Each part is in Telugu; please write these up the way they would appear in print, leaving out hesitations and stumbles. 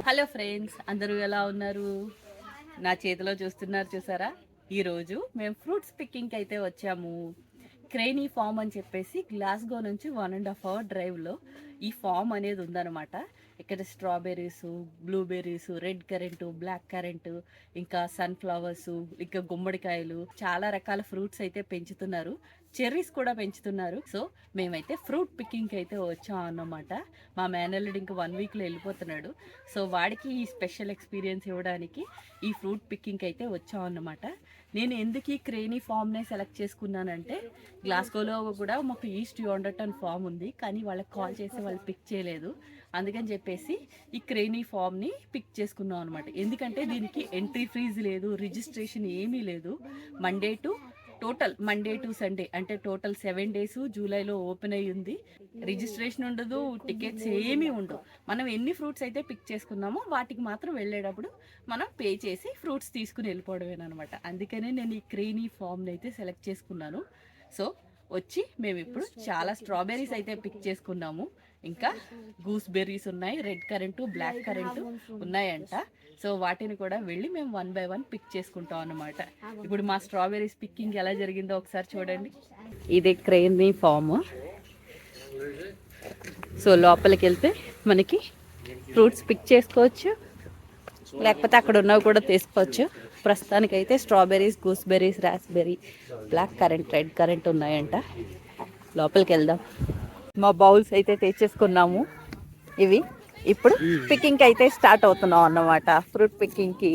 హలో ఫ్రెండ్స్, అందరూ ఎలా ఉన్నారు? నా చేతిలో చూసారా? ఈరోజు మేము ఫ్రూట్స్ పిక్కింగ్కి అయితే వచ్చాము. క్రెయినీ ఫామ్ అని చెప్పేసి గ్లాస్గో నుంచి 1.5 hour డ్రైవ్లో ఈ ఫామ్ అనేది ఉందన్నమాట. ఇక్కడ strawberries, blueberries, red currant, black currant, ఇంకా సన్ఫ్లవర్స్, ఇంకా గుమ్మడికాయలు, చాలా రకాల ఫ్రూట్స్ అయితే పెంచుతున్నారు. చెర్రీస్ కూడా పెంచుతున్నారు. సో మేమైతే ఫ్రూట్ పిక్కింగ్కి అయితే వచ్చాం అన్నమాట. మా మేనల్లుడు ఇంకా 1 weekలో వెళ్ళిపోతున్నాడు. సో వాడికి ఈ స్పెషల్ ఎక్స్పీరియన్స్ ఇవ్వడానికి ఈ ఫ్రూట్ పిక్కింగ్కి అయితే వచ్చాం అన్నమాట. నేను ఎందుకు ఈ క్రెయినీ ఫామ్నే సెలెక్ట్ చేసుకున్నానంటే, గ్లాస్గోలో కూడా మాకు ఈస్ట్ యోండర్టన్ ఫామ్ ఉంది, కానీ వాళ్ళకి కాల్ చేసి వాళ్ళు పిక్ చేయలేదు. అందుకని చెప్పేసి ఈ క్రెయినీ ఫామ్ని పిక్ చేసుకున్నాం అనమాట. ఎందుకంటే దీనికి ఎంట్రీ ఫీజు లేదు, రిజిస్ట్రేషన్ ఏమీ లేదు. మండే టు సండే అంటే టోటల్ 7 days జూలైలో ఓపెన్ అయ్యి ఉంది. రిజిస్ట్రేషన్ ఉండదు, టికెట్స్ ఏమీ ఉండవు. మనం ఎన్ని ఫ్రూట్స్ అయితే పిక్ చేసుకున్నామో వాటికి మాత్రం వెళ్ళేటప్పుడు మనం పే చేసి ఫ్రూట్స్ తీసుకుని వెళ్ళిపోవడమేనమాట. అందుకనే నేను ఈ క్రెయినీ ఫామ్ని అయితే సెలెక్ట్ చేసుకున్నాను. సో వచ్చి మేము ఇప్పుడు చాలా స్ట్రాబెర్రీస్ అయితే పిక్ చేసుకున్నాము. ఇంకా గూస్ బెర్రీస్ ఉన్నాయి, రెడ్ కరెంటు, బ్లాక్ కరెంటు ఉన్నాయంట. సో వాటిని కూడా వెళ్ళి మేము 1 by 1 పిక్ చేసుకుంటాం అన్నమాట. ఇప్పుడు మా స్ట్రాబెర్రీస్ పిక్కింగ్ ఎలా జరిగిందో ఒకసారి చూడండి. ఇది క్రెయినీ ఫామ్. సో లోపలికి వెళ్తే మనకి ఫ్రూట్స్ పిక్ చేసుకోవచ్చు, లేకపోతే అక్కడ ఉన్నవి కూడా తీసుకోవచ్చు. ప్రస్తుతానికైతే strawberries, gooseberries, raspberry, black currant, red currant ఉన్నాయంట. లోపలికి వెళ్దాం. మా బౌల్స్ అయితే తెచ్చేసుకున్నాము. ఇవి ఇప్పుడు పిక్కింగ్కి అయితే స్టార్ట్ అవుతున్నాం అన్నమాట. ఫ్రూట్ పిక్కింగ్కి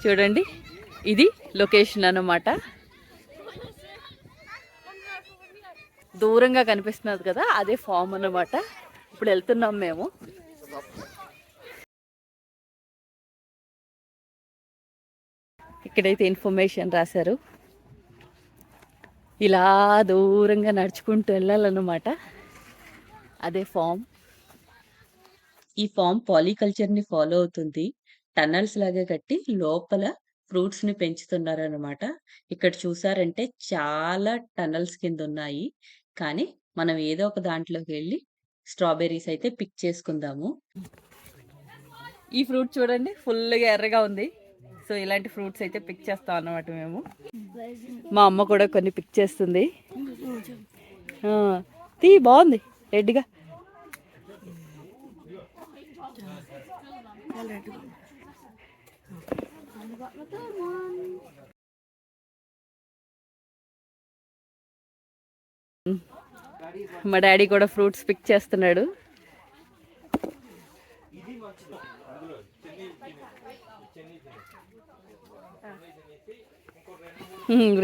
చూడండి, ఇది లొకేషన్ అన్నమాట. దూరంగా కనిపిస్తున్నది కదా, అదే ఫామ్ అన్నమాట. ఇప్పుడు వెళ్తున్నాం మేము. ఇక్కడైతే ఇన్ఫర్మేషన్ రాశారు, ఇలా దూరంగా నడుచుకుంటూ వెళ్ళాలన్నమాట. అదే ఫామ్. ఈ ఫామ్ పాలికల్చర్ని ఫాలో అవుతుంది. టన్నల్స్ లాగా కట్టి లోపల ఫ్రూట్స్ని పెంచుతున్నారనమాట. ఇక్కడ చూసారంటే చాలా టన్నల్స్ కింద ఉన్నాయి, కానీ మనం ఏదో ఒక దాంట్లోకి వెళ్ళి స్ట్రాబెర్రీస్ అయితే పిక్ చేసుకుందాము. ఈ ఫ్రూట్ చూడండి, ఫుల్గా ఎర్రగా ఉంది. సో ఇలాంటి ఫ్రూట్స్ అయితే పిక్ చేస్తాం అన్నమాట మేము. మా అమ్మ కూడా కొన్ని పిక్ చేస్తుంది. బాగుంది రెడ్గా. మా డాడీ కూడా ఫ్రూట్స్ పిక్ చేస్తున్నాడు.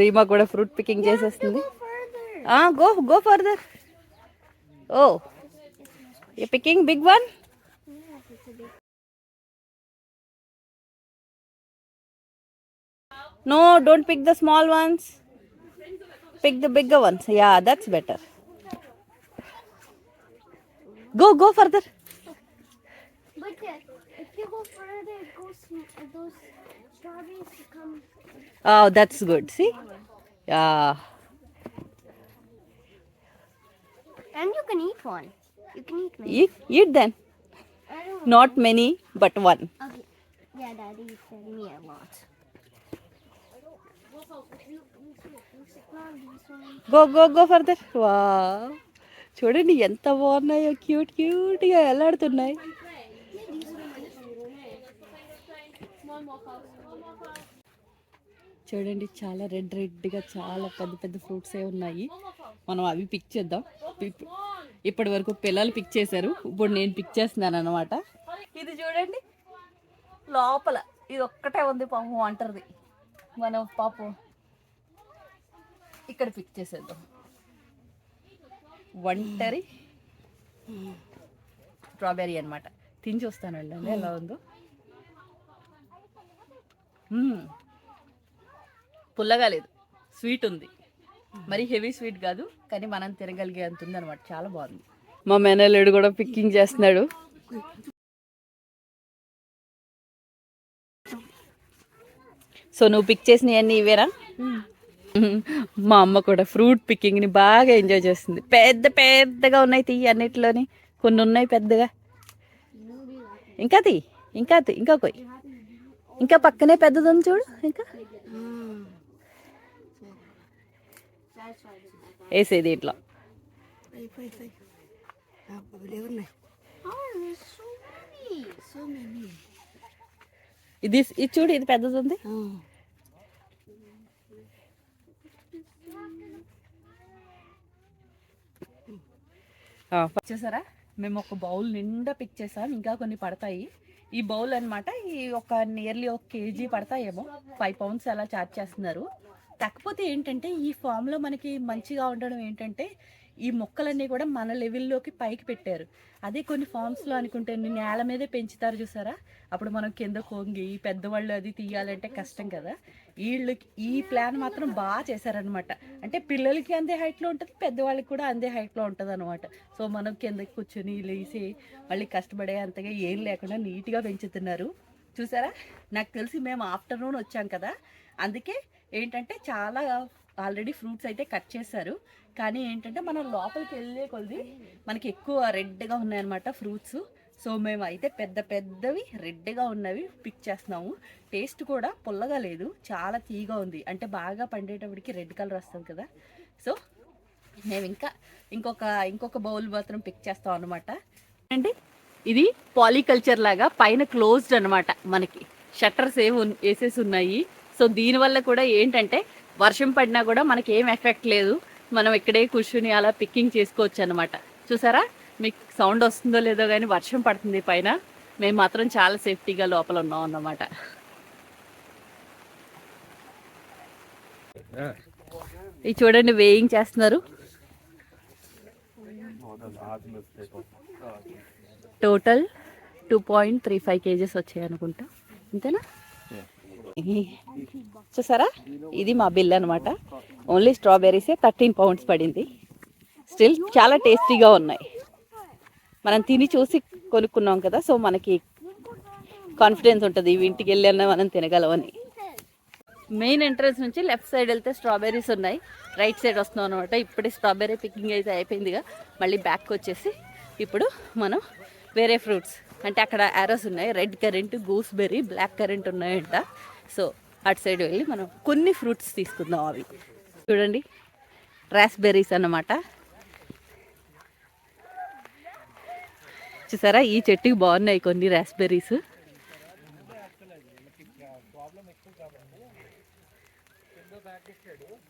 రీమా కూడా ఫ్రూట్ పికింగ్ చేసేస్తుంది. Go further. Oh you picking big one? No, don't pick the small ones. Pick the bigger ones. Yeah, that's better. Go further. But if you go further, it goes, those strawberries become... Oh, that's good. See? Yeah. And you can eat one. You can eat many. Eat then. Not many, but one. Okay. Yeah, Daddy fed me a lot. Go further. Wow. చూడండి ఎంత బాగున్నాయో, క్యూట్గా ఎలాడుతున్నాయి. చూడండి, చాలా రెడ్గా చాలా పెద్ద ఫ్రూట్సే ఉన్నాయి. మనం అవి పిక్ చేద్దాం. ఇప్పటి వరకు పిల్లలు పిక్ చేశారు, ఇప్పుడు నేను పిక్ చేస్తున్నాను అనమాట. ఇది చూడండి, లోపల ఇది ఒక్కటే ఉంది పాపం అంటారు. మనం పాపం ఇక్కడ పిక్ చేసేద్దాం. ఒంటరి స్ట్రాబెర్రీ అనమాట. తిని చూస్తానండి ఎలా ఉందో. పుల్లగా లేదు, స్వీట్ ఉంది. మరి హెవీ స్వీట్ కాదు, కానీ మనం తినగలిగే అంత ఉంది అనమాట. చాలా బాగుంది. మా మేనల్లుడు కూడా పిక్కింగ్ చేస్తున్నాడు. సో నువ్వు పిక్ చేసినవన్నీ ఇవేనా? మా అమ్మ కూడా ఫ్రూట్ పిక్కింగ్ని బాగా ఎంజాయ్ చేస్తుంది. పెద్దగా ఉన్నాయి తీయి అన్నిటిలోని, కొన్ని ఉన్నాయి పెద్దగా. ఇంకా తీ, ఇంకా కొయ్. ఇంకా పక్కనే పెద్దది ఉంది చూడు. ఇంకా వేసే దీంట్లో. ఇది చూడు, ఇది పెద్దది ఉంది. చూసారా, మేము ఒక బౌల్ నిండా పిక్ చేసాం. ఇంకా కొన్ని పడతాయి. ఈ బౌల్ అనమాట, ఈ ఒక నియర్లీ 1 kg పడతాయేమో. 5 pounds అలా ఛార్జ్ చేస్తున్నారు. కాకపోతే ఏంటంటే ఈ ఫామ్లో మనకి మంచిగా ఉండడం ఏంటంటే ఈ మొక్కలన్నీ కూడా మన లెవెల్లోకి పైకి పెట్టారు. అదే కొన్ని ఫామ్స్లో అనుకుంటే నేల మీదే పెంచుతారు చూసారా, అప్పుడు మనం కింద కొంగి పెద్దవాళ్ళు అది తీయాలంటే కష్టం కదా. వీళ్ళకి ఈ ప్లాన్ మాత్రం బాగా చేశారనమాట. అంటే పిల్లలకి అందే హైట్లో ఉంటుంది, పెద్దవాళ్ళకి కూడా అందే హైట్లో ఉంటుంది అనమాట. సో మనం కిందకి కూర్చొని లేసి మళ్ళీ కష్టపడే అంతగా ఏం లేకుండా నీట్గా పెంచుతున్నారు. చూసారా, నాకు తెలిసి మేము ఆఫ్టర్నూన్ వచ్చాం కదా, అందుకే ఏంటంటే చాలా ఆల్రెడీ ఫ్రూట్స్ అయితే కట్ చేశారు. కానీ ఏంటంటే మనం లోపలికి వెళ్ళే కొద్ది మనకి ఎక్కువ రెడ్గా ఉన్నాయన్నమాట ఫ్రూట్స్. సో మేము అయితే పెద్ద పెద్దవి రెడ్గా ఉన్నవి పిక్ చేస్తున్నాము. టేస్ట్ కూడా పుల్లగా లేదు, చాలా తీగా ఉంది. అంటే బాగా పండేటప్పటికి రెడ్ కలర్ వస్తుంది కదా. సో మేము ఇంకొక బౌల్ మాత్రం పిక్ చేస్తాం అనమాట. అంటే ఇది పాలికల్చర్ లాగా పైన క్లోజ్డ్ అనమాట. మనకి షట్టర్స్ వేసేసి ఉన్నాయి. సో దీనివల్ల కూడా ఏంటంటే వర్షం పడినా కూడా మనకి ఏం ఎఫెక్ట్ లేదు. మనం ఇక్కడే కూర్చుని అలా పిక్కింగ్ చేసుకోవచ్చు అనమాట. చూసారా, మీకు సౌండ్ వస్తుందో లేదో కానీ వర్షం పడుతుంది పైన. మేము మాత్రం చాలా సేఫ్టీగా లోపల ఉన్నాం అన్నమాట. ఇది చూడండి, వేయింగ్ చేస్తున్నారు. టోటల్ 2.35 kgs వచ్చాయి అనుకుంటా, అంతేనా? చూసారా, ఇది మా బిల్ అనమాట. ఓన్లీ స్ట్రాబెర్రీసే 13 pounds పడింది. స్టిల్ చాలా టేస్టీగా ఉన్నాయి. మనం తిని చూసి కొనుక్కున్నాం కదా, సో మనకి కాన్ఫిడెన్స్ ఉంటుంది ఇంటికి వెళ్ళానా మనం తినగలమని. మెయిన్ ఎంట్రన్స్ నుంచి లెఫ్ట్ సైడ్ వెళ్తే స్ట్రాబెర్రీస్ ఉన్నాయి. రైట్ సైడ్ వస్తున్నాం అనమాట. ఇప్పుడే స్ట్రాబెర్రీ పికింగ్ అయితే అయిపోయిందిగా, మళ్ళీ బ్యాక్ వచ్చేసి ఇప్పుడు మనం వేరే ఫ్రూట్స్, అంటే అక్కడ యారోస్ ఉన్నాయి, red currant, gooseberry, black currant ఉన్నాయంట. సో అటు సైడ్ వెళ్ళి మనం కొన్ని ఫ్రూట్స్ తీసుకుందాం. అవి చూడండి, రాస్బెర్రీస్ అన్నమాట. చూసారా, ఈ చెట్టుకి బాగున్నాయి కొన్ని రాస్బెర్రీస్.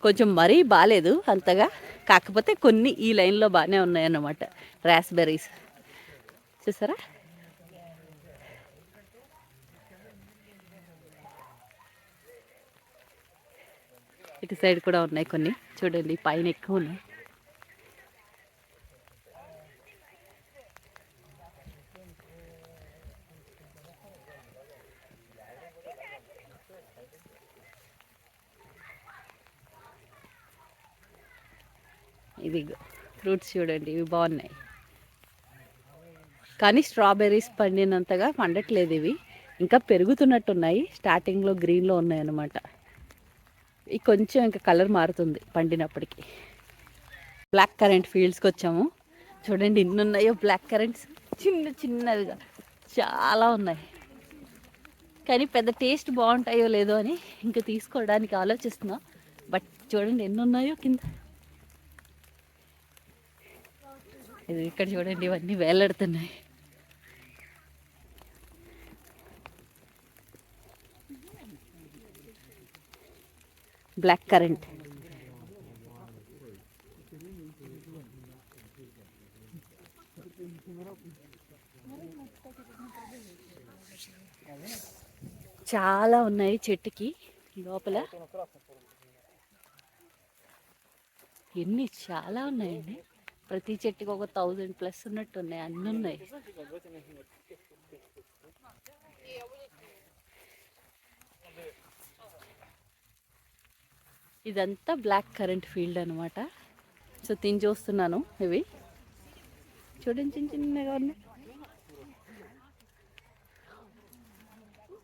కొంచెం మరీ బాగాలేదు అంతగా, కాకపోతే కొన్ని ఈ లైన్లో బాగానే ఉన్నాయన్నమాట రాస్బెర్రీస్. చూసారా, ఇటు సైడ్ కూడా ఉన్నాయి కొన్ని. చూడండి, పైన ఎక్కువ ఉన్నాయి. ఇది ఫ్రూట్స్ చూడండి, ఇవి బాగున్నాయి. కానీ స్ట్రాబెర్రీస్ పండినంతగా పండట్లేదు. ఇవి ఇంకా పెరుగుతున్నట్టున్నాయి. స్టార్టింగ్లో గ్రీన్లో ఉన్నాయన్నమాట. ఇవి కొంచెం ఇంకా కలర్ మారుతుంది పండినప్పటికీ. బ్లాక్ కరెంట్ ఫీల్డ్స్కి వచ్చాము. చూడండి ఎన్ని ఉన్నాయో బ్లాక్ కరెంట్స్, చిన్న చిన్నవిగా చాలా ఉన్నాయి. కానీ పెద్ద టేస్ట్ బాగుంటాయో లేదో అని ఇంకా తీసుకోవడానికి ఆలోచిస్తున్నా. బట్ చూడండి ఎన్ని ఉన్నాయో కింద. ఇది ఇక్కడ చూడండి, ఇవన్నీ వేలాడుతున్నాయి. Black currant. చాలా ఉన్నాయి చెట్టుకి లోపల. ఎన్ని చాలా ఉన్నాయండి. ప్రతి చెట్టుకి ఒక 1000+ ఉన్నట్టు ఉన్నాయి. అన్నీ ఉన్నాయి. ఇదంతా బ్లాక్ కరెంట్ ఫీల్డ్ అనమాట. సో తిని చూస్తున్నాను. ఇవి చూడండి, చిన్న చిన్నగా ఉన్నాయి.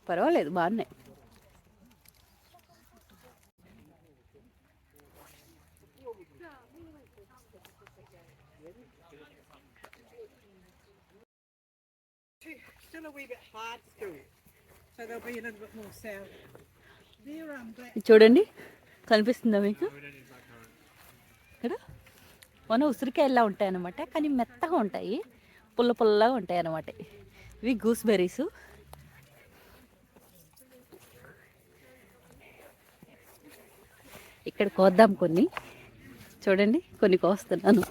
పర్వాలేదు, బాగున్నాయి. still a wee bit hard still, so there'll be a little bit more sound. They're black. ఇది చూడండి, కనిపిస్తుందా మీకు? ఇక్కడ మన ఉసిరికాయలా ఉంటాయి అన్నమాట, కానీ మెత్తగా ఉంటాయి, పుల్ల పుల్లగా ఉంటాయి అన్నమాట. ఇవి గూస్ బెర్రీస్. ఇక్కడ కోద్దాం కొన్ని, చూడండి కొన్ని కోస్తున్నాను.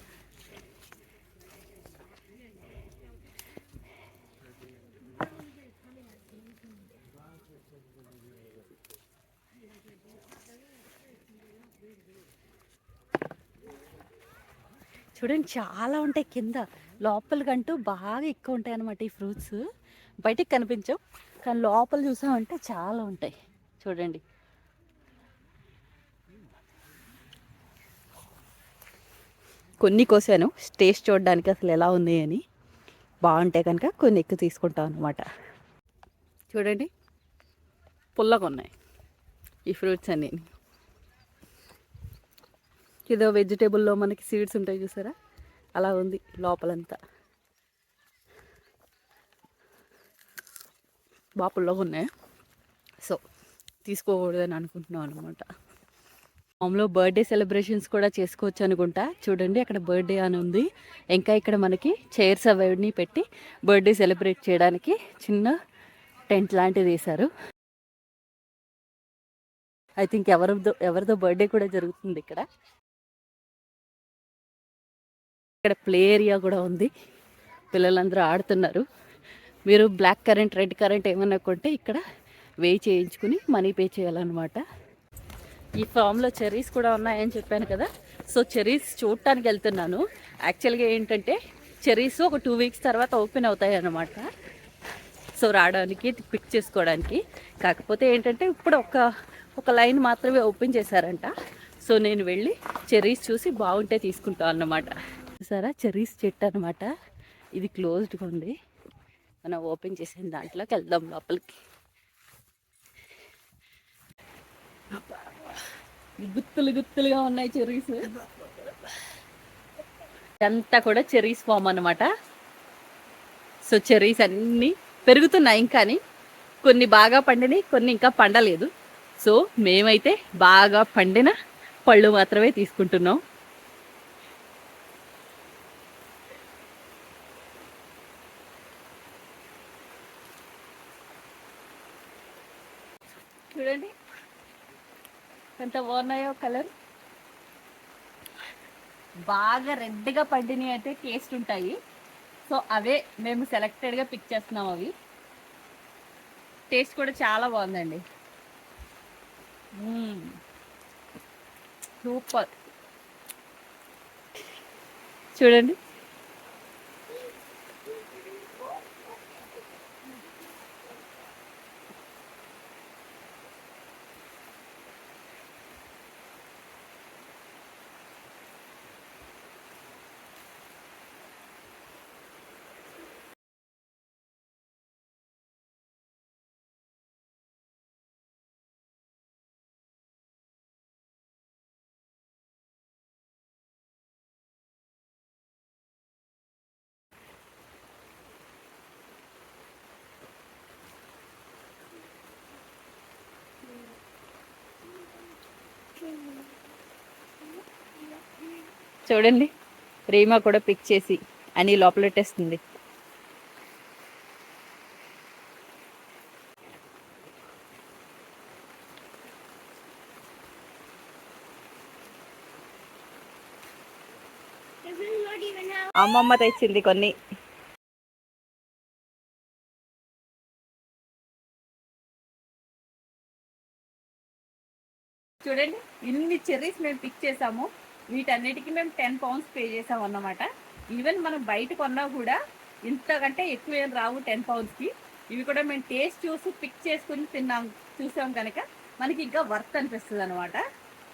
చూడండి చాలా ఉంటాయి కింద, లోపలికంటూ బాగా ఎక్కువ ఉంటాయి అన్నమాట ఈ ఫ్రూట్స్. బయటికి కనిపించవు, కానీ లోపల చూసామంటే చాలా ఉంటాయి. చూడండి కొన్ని కోసాను టేస్ట్ చూడడానికి అసలు ఎలా ఉంది అని. బాగుంటాయి కనుక కొన్ని ఎక్కువ తీసుకుంటాం అన్నమాట. చూడండి పుల్లగా ఉన్నాయి ఈ ఫ్రూట్స్ అన్నీ. ఏదో వెజిటేబుల్లో మనకి సీడ్స్ ఉంటాయి చూసారా, అలా ఉంది లోపలంతా. బాగా పుల్లగా ఉన్నాయి, సో తీసుకోకూడదని అనుకుంటున్నాం అనమాట. మామూలుగా బర్త్డే సెలబ్రేషన్స్ కూడా చేసుకోవచ్చు అనుకుంటా. చూడండి అక్కడ బర్త్డే అని ఉంది. ఇంకా ఇక్కడ మనకి చైర్స్ అవన్నీ పెట్టి బర్త్డే సెలబ్రేట్ చేయడానికి చిన్న టెంట్ లాంటిది వేశారు. ఐ థింక్ ఎవరిదో బర్త్డే కూడా జరుగుతుంది ఇక్కడ. ఇక్కడ ప్లే ఏరియా కూడా ఉంది, పిల్లలందరూ ఆడుతున్నారు. మీరు బ్లాక్ కరెంట్, రెడ్ కరెంట్ ఏమన్నా కొంటే ఇక్కడ వే చేయించుకుని మనీ పే చేయాలన్నమాట. ఈ ఫామ్లో చెర్రీస్ కూడా ఉన్నాయని చెప్పాను కదా, సో చెర్రీస్ చూడటానికి వెళ్తున్నాను. యాక్చువల్గా ఏంటంటే చెర్రీస్ ఒక 2 వీక్స్ తర్వాత ఓపెన్ అవుతాయి అన్నమాట, సో రావడానికి పిక్ చేసుకోవడానికి. కాకపోతే ఏంటంటే ఇప్పుడు ఒక లైన్ మాత్రమే ఓపెన్ చేశారంట, సో నేను వెళ్ళి చెర్రీస్ చూసి బాగుంటే తీసుకుంటాను అన్నమాట. చూసారా చెర్రీస్ చెట్టు అనమాట, ఇది క్లోజ్డ్గా ఉంది. మనం ఓపెన్ చేసిన దాంట్లోకి వెళ్దాం లోపలికి. గుత్తులుగా ఉన్నాయి చెర్రీస్. అంతా కూడా చెర్రీస్ ఫామ్ అనమాట. సో చెర్రీస్ అన్నీ పెరుగుతున్నాయి ఇంకాని, కొన్ని బాగా పండినాయి, కొన్ని ఇంకా పండలేదు. సో మేమైతే బాగా పండిన పళ్ళు మాత్రమే తీసుకుంటున్నాం. చూడండి ఎంత బాగున్నాయో కలర్. బాగా రెడ్గా పండినవి అయితే టేస్ట్ ఉంటాయి, సో అవే మేము సెలెక్టెడ్గా పిక్ చేస్తున్నాం. అవి టేస్ట్ కూడా చాలా బాగుందండి, సూపర్. చూడండి చూడండి రీమా కూడా పిక్ చేసి అని లోపలెట్టేస్తుంది. అమ్మమ్మ తెచ్చింది కొన్ని. చూడండి ఇన్ని చెర్రీస్ మేము పిక్ చేసాము, వీటన్నిటికీ మేము 10 pounds పే చేసాం అన్నమాట. ఈవెన్ మనం బయట కొన్నా కూడా ఇంతకంటే ఎక్కువ ఏం రావు 10 poundsకి. ఇవి కూడా మేము టేస్ట్ చూసి పిక్ చేసుకుని చూసాం కనుక మనకి ఇంకా వర్త్ అనిపిస్తుంది అనమాట.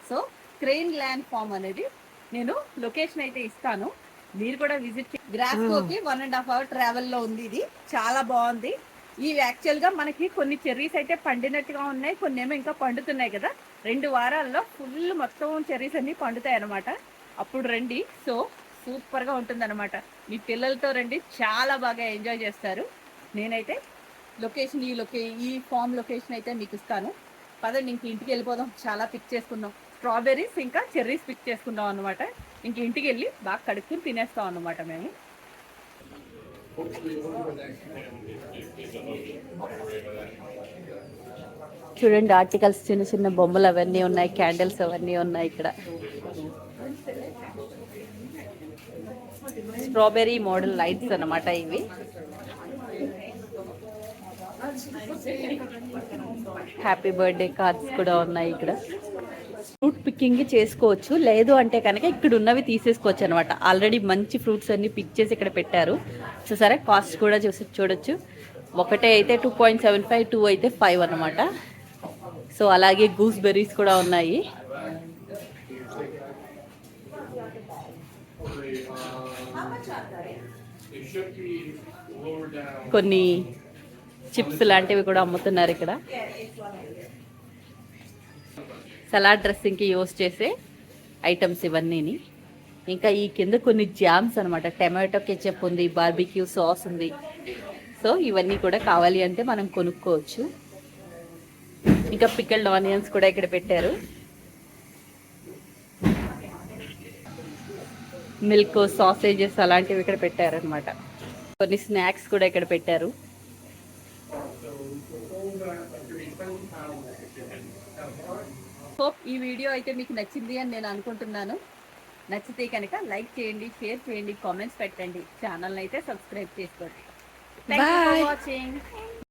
సో క్రెయిన్ ల్యాండ్ ఫామ్ అనేది నేను లొకేషన్ అయితే ఇస్తాను, మీరు కూడా విజిట్ గ్రాస్కోకి 1.5 hour ట్రావెల్లో ఉంది. ఇది చాలా బాగుంది. ఇవి యాక్చువల్గా మనకి కొన్ని చెర్రీస్ అయితే పండినట్టుగా ఉన్నాయి, కొన్ని ఏమో ఇంకా పండుతున్నాయి కదా. 2 వారాల్లో ఫుల్ మొత్తం చెర్రీస్ అన్ని పండుతాయి అనమాట. అప్పుడు రండి, సో సూపర్గా ఉంటుంది అనమాట. మీ పిల్లలతో రండి, చాలా బాగా ఎంజాయ్ చేస్తారు. నేనైతే ఈ ఫామ్ లొకేషన్ అయితే మీకు ఇస్తాను. పదండి ఇంక ఇంటికి వెళ్ళిపోదాం. చాలా పిక్ చేసుకుందాం. స్ట్రాబెర్రీస్ ఇంకా చెర్రీస్ పిక్ చేసుకుందాం అనమాట. ఇంక ఇంటికి వెళ్ళి బాగా కడుక్కుని తినేస్తాం అన్నమాట మేము. చూడండి ఆర్టికల్స్, చిన్న చిన్న బొమ్మలు అవన్నీ ఉన్నాయి, క్యాండిల్స్ అవన్నీ ఉన్నాయి ఇక్కడ. స్ట్రాబెర్రీ మోడల్ లైట్స్ అన్నమాట ఇవి. హ్యాపీ బర్త్డే కార్డ్స్ కూడా ఉన్నాయి ఇక్కడ. ఫ్రూట్ పిక్కింగ్ చేసుకోవచ్చు, లేదు అంటే కనుక ఇక్కడ ఉన్నవి తీసేసుకోవచ్చు అనమాట. ఆల్రెడీ మంచి ఫ్రూట్స్ అన్ని పిక్ చేసి ఇక్కడ పెట్టారు. చూసారా, కాస్ట్ కూడా చూడొచ్చు. ఒకటే అయితే 2.75, 2 అయితే 5 అన్నమాట. సో అలాగే గూస్ బెర్రీస్ కూడా ఉన్నాయి. కొన్ని చిప్స్ లాంటివి కూడా అమ్ముతున్నారు ఇక్కడ. సలాడ్ డ్రెస్సింగ్కి యూస్ చేసే ఐటమ్స్ ఇవన్నీ. ఇంకా ఈ కింద కొన్ని జామ్స్ అనమాట. టమాటో కెచప్ ఉంది, బార్బిక్యూ సాస్ ఉంది. సో ఇవన్నీ కూడా కావాలి అంటే మనం కొనుక్కోవచ్చు. ఇంకా పికిల్డ్ ఆనియన్స్ కూడా ఇక్కడ పెట్టారు. మిల్క్, సాసేజెస్ అలాంటివి ఇక్కడ పెట్టారనమాట. కొన్ని స్నాక్స్ కూడా ఇక్కడ పెట్టారు. హోప్ ఈ వీడియో అయితే మీకు నచ్చింది అని నేను అనుకుంటున్నాను. నచ్చితే కనుక లైక్ చేయండి, షేర్ చేయండి, కామెంట్స్ పెట్టండి. ఛానల్ అయితే సబ్స్క్రైబ్ చేసుకోండి. Thank you for watching.